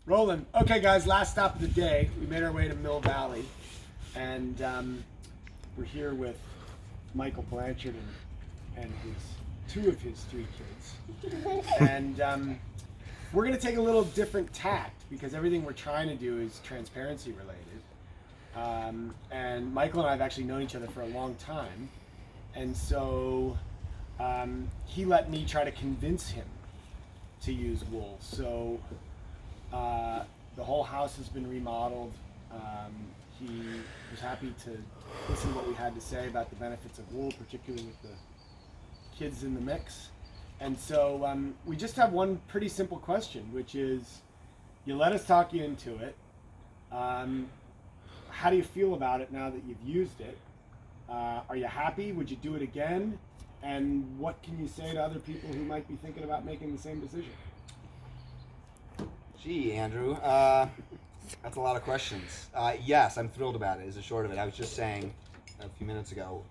Rolling. Okay, guys, last stop of the day. We made our way to Mill Valley, and we're here with Michael Blanchard and two of his three kids. And we're going to take a little different tact because everything we're trying to do is transparency related. And Michael and I have actually known each other for a long time. And so he let me try to convince him to use wool. So the whole house has been remodeled. He was happy to listen to what we had to say about the benefits of wool, particularly with the kids in the mix. And so we just have one pretty simple question, which is, you let us talk you into it. How do you feel about it now that you've used it? Are you happy? Would you do it again? And what can you say to other people who might be thinking about making the same decision? Gee, Andrew, that's a lot of questions. Yes, I'm thrilled about it, is the short of it. I was just saying a few minutes ago,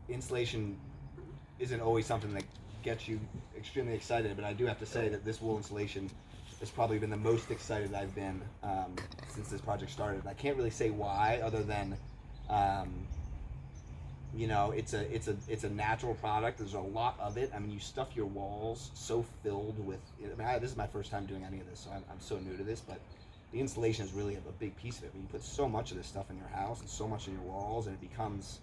insulation isn't always something that gets you extremely excited, but I do have to say that this wool insulation has probably been the most excited I've been since this project started. I can't really say why, other than you know, it's a natural product. There's a lot of it. I mean, you stuff your walls so filled with. I mean, this is my first time doing any of this, so I'm so new to this. But the insulation is really a big piece of it. I mean, you put so much of this stuff in your house and so much in your walls, and it becomes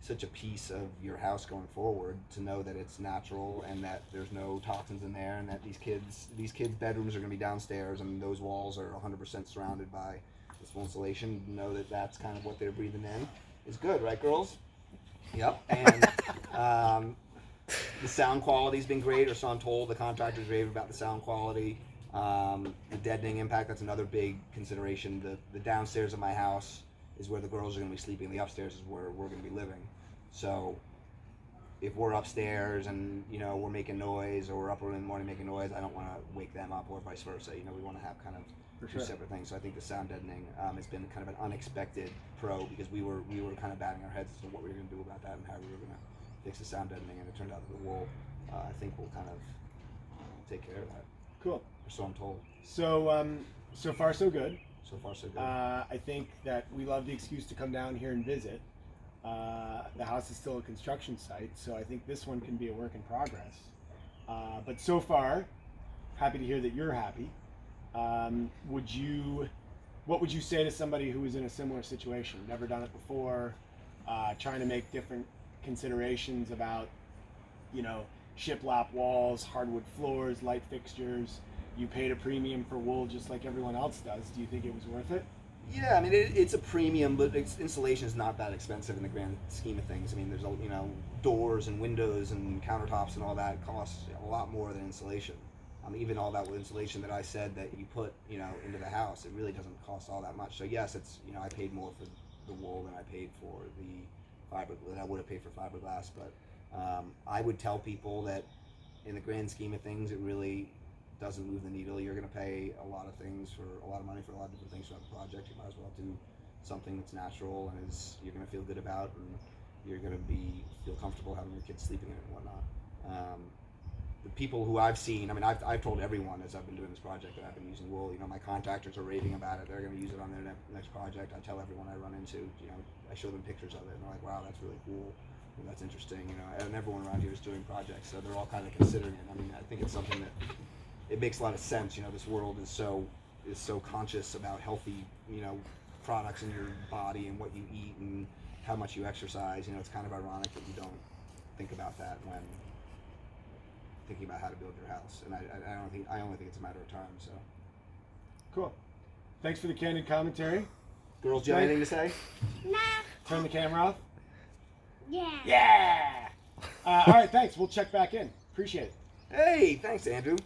such a piece of your house going forward. To know that it's natural and that there's no toxins in there, and that these kids' bedrooms are going to be downstairs, and those walls are 100% surrounded by this wool insulation. Know that that's kind of what they're breathing in. Is good, right, girls? Yep. And the sound quality's been great, or so I'm told. The contractors rave about the sound quality. The deadening impact, that's another big consideration. The downstairs of my house is where the girls are going to be sleeping. The upstairs is where we're going to be living. So if we're upstairs and, you know, we're making noise, or we're up early in the morning making noise, I don't want to wake them up, or vice versa. You know, we want to have kind of two separate things. So I think the sound deadening has been kind of an unexpected pro, because we were kind of batting our heads as to what we were going to do about that and how we were going to fix the sound deadening, and it turned out that the wool, I think, will kind of take care of that. Cool. Or so I'm told. So so far so good. So far so good. I think that we love the excuse to come down here and visit. The house is still a construction site, so I think this one can be a work in progress. But so far, happy to hear that you're happy. What would you say to somebody who is in a similar situation, never done it before, trying to make different considerations about, you know, shiplap walls, hardwood floors, light fixtures? You paid a premium for wool just like everyone else does. Do you think it was worth it? Yeah, I mean, it's a premium, but insulation is not that expensive in the grand scheme of things. I mean, there's, you know, doors and windows and countertops and all that costs a lot more than insulation. Even all that insulation that I said that you put, you know, into the house, it really doesn't cost all that much. So yes, it's, you know, I paid more for the wool than I paid for the fiber, than I would have paid for fiberglass. But I would tell people that in the grand scheme of things, it really doesn't move the needle. You're going to pay a lot of things for a lot of money for a lot of different things throughout the project. You might as well do something that's natural and you're going to feel good about, and you're going to feel comfortable having your kids sleeping in it and whatnot. The people who I've seen, I mean, I've told everyone as I've been doing this project that I've been using wool. You know, my contractors are raving about it. They're going to use it on their next project. I tell everyone I run into, you know, I show them pictures of it, and they're like, wow, that's really cool. You know, that's interesting. You know, and everyone around here is doing projects, so they're all kind of considering it. I mean, I think it's something that it makes a lot of sense. You know, this world is so conscious about healthy, you know, products in your body and what you eat and how much you exercise. You know, it's kind of ironic that you don't think about that when thinking about how to build your house. And I only think it's a matter of time. So cool. Thanks for the candid commentary. Girls, do you have anything to say? Nah. Turn the camera off. Yeah. Yeah. All right, thanks. We'll check back in. Appreciate it. Hey, thanks, Andrew.